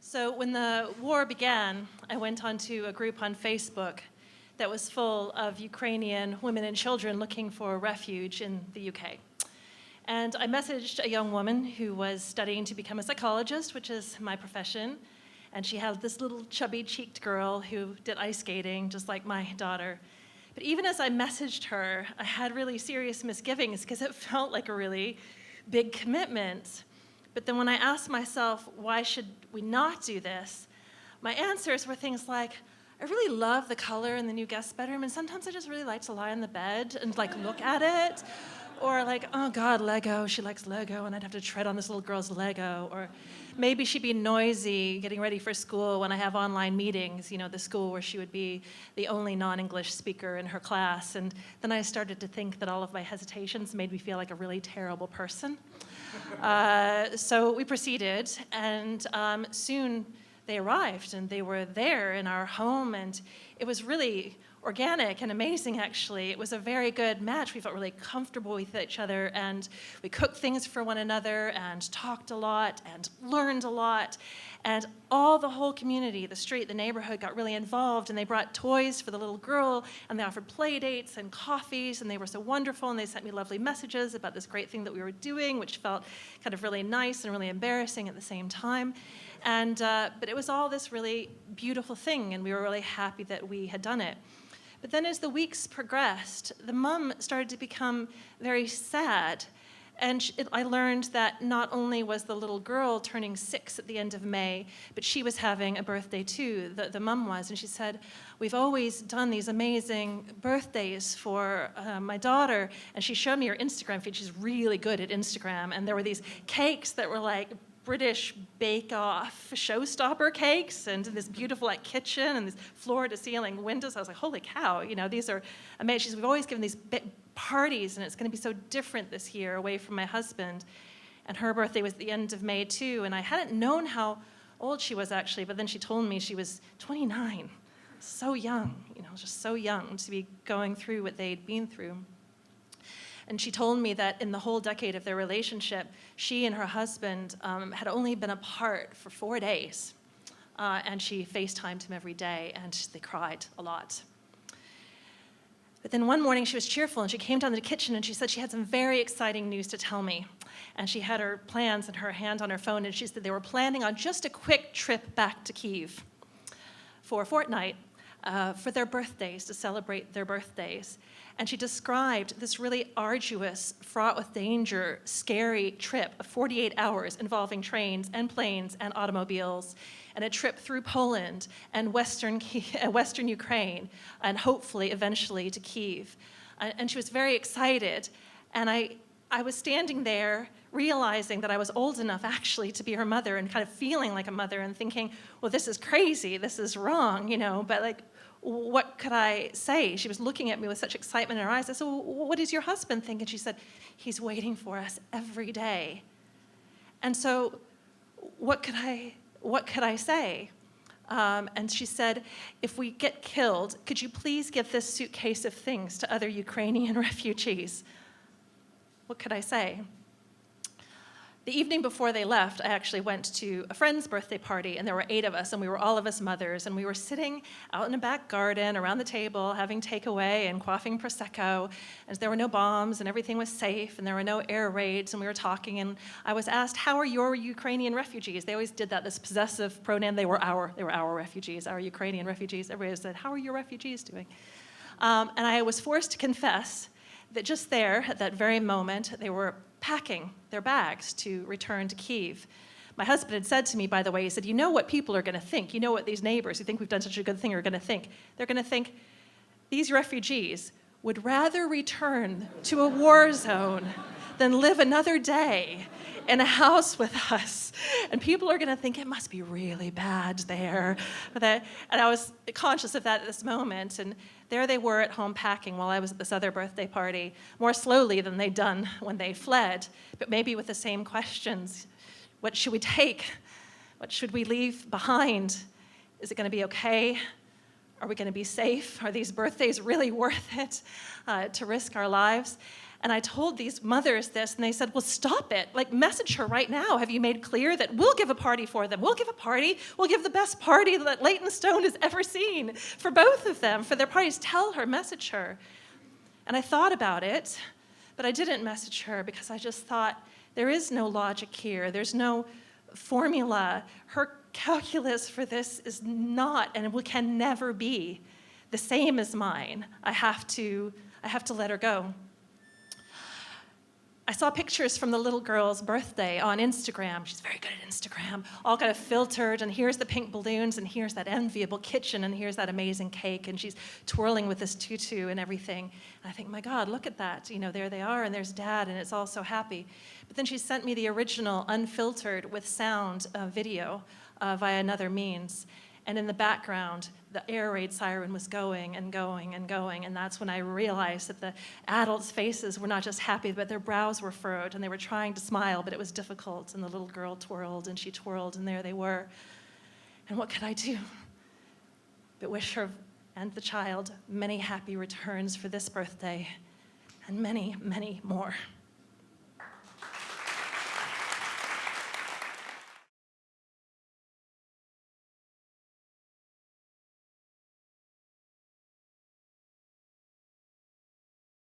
So when the war began, I went onto a group on Facebook that was full of Ukrainian women and children looking for refuge in the UK. And I messaged a young woman who was studying to become a psychologist, which is my profession. And she had this little chubby-cheeked girl who did ice skating, just like my daughter. But even as I messaged her, I had really serious misgivings because it felt like a really big commitment. But then when I asked myself, why should we not do this? My answers were things like, I really love the color in the new guest bedroom, and sometimes I just really like to lie on the bed and look at it. Or oh God, Lego, she likes Lego, and I'd have to tread on this little girl's Lego. Or maybe she'd be noisy getting ready for school when I have online meetings, the school where she would be the only non-English speaker in her class. And then I started to think that all of my hesitations made me feel like a really terrible person. So we proceeded, and soon they arrived, and they were there in our home, and it was really organic and amazing, actually. It was a very good match. We felt really comfortable with each other, and we cooked things for one another and talked a lot and learned a lot. And the whole community, the street, the neighborhood got really involved, and they brought toys for the little girl, and they offered play dates and coffees, and they were so wonderful, and they sent me lovely messages about this great thing that we were doing, which felt kind of really nice and really embarrassing at the same time. And but it was all this really beautiful thing, and we were really happy that we had done it. But then as the weeks progressed, the mom started to become very sad. And I learned that not only was the little girl turning 6 at the end of May, but she was having a birthday too, the mom was. And she said, we've always done these amazing birthdays for my daughter. And she showed me her Instagram feed. She's really good at Instagram. And there were these cakes that were like British bake-off showstopper cakes, and this beautiful kitchen and this floor-to-ceiling windows. I was like, holy cow, these are amazing. We've always given these parties, and it's going to be so different this year away from my husband. And her birthday was at the end of May, too, and I hadn't known how old she was, actually, but then she told me she was 29. So young, just so young to be going through what they'd been through. And she told me that in the whole decade of their relationship, she and her husband had only been apart for 4 days. And she FaceTimed him every day, and they cried a lot. But then one morning she was cheerful, and she came down to the kitchen, and she said she had some very exciting news to tell me. And she had her plans and her hand on her phone, and she said they were planning on just a quick trip back to Kyiv for a fortnight for their birthdays, to celebrate their birthdays. And she described this really arduous, fraught with danger, scary trip of 48 hours involving trains and planes and automobiles, and a trip through Poland and Western Ukraine, and hopefully eventually to Kyiv. And she was very excited. And I was standing there realizing that I was old enough actually to be her mother, and kind of feeling like a mother and thinking, well, this is crazy, this is wrong, but what could I say? She was looking at me with such excitement in her eyes. I said, well, what does your husband think? And she said, he's waiting for us every day. And so what could I say? And she said, if we get killed, could you please give this suitcase of things to other Ukrainian refugees? What could I say? The evening before they left, I actually went to a friend's birthday party, and there were 8 of us, and we were all of us mothers, and we were sitting out in a back garden around the table having takeaway and quaffing Prosecco, and there were no bombs, and everything was safe, and there were no air raids, and we were talking, and I was asked, how are your Ukrainian refugees? They always did that, this possessive pronoun. They were our refugees, our Ukrainian refugees. Everybody said, how are your refugees doing? And I was forced to confess that just there, at that very moment, they were packing their bags to return to Kyiv. My husband had said to me, by the way, he said, you know what people are going to think. You know what these neighbors who think we've done such a good thing are going to think. They're going to think these refugees would rather return to a war zone than live another day in a house with us. And people are going to think it must be really bad there. And I was conscious of that at this moment. And there they were at home packing while I was at this other birthday party, more slowly than they'd done when they fled, but maybe with the same questions. What should we take? What should we leave behind? Is it going to be okay? Are we going to be safe? Are these birthdays really worth it to risk our lives? And I told these mothers this, and they said, well, stop it. Like, message her right now. Have you made clear that we'll give a party for them? We'll give a party. We'll give the best party that Leighton Stone has ever seen for both of them, for their parties. Tell her, message her. And I thought about it, but I didn't message her because I just thought, there is no logic here. There's no formula. Her calculus for this is not, and it can never be, the same as mine. I have to let her go. I saw pictures from the little girl's birthday on Instagram. She's very good at Instagram, all kind of filtered, and here's the pink balloons, and here's that enviable kitchen, and here's that amazing cake, and she's twirling with this tutu and everything. And I think, my God, look at that. You know, there they are, and there's Dad, and it's all so happy. But then she sent me the original, unfiltered, with sound video via another means. And in the background, the air raid siren was going and going and going, and that's when I realized that the adults' faces were not just happy, but their brows were furrowed, and they were trying to smile, but it was difficult, and the little girl twirled, and she twirled, and there they were. And what could I do but wish her and the child many happy returns for this birthday, and many, many more.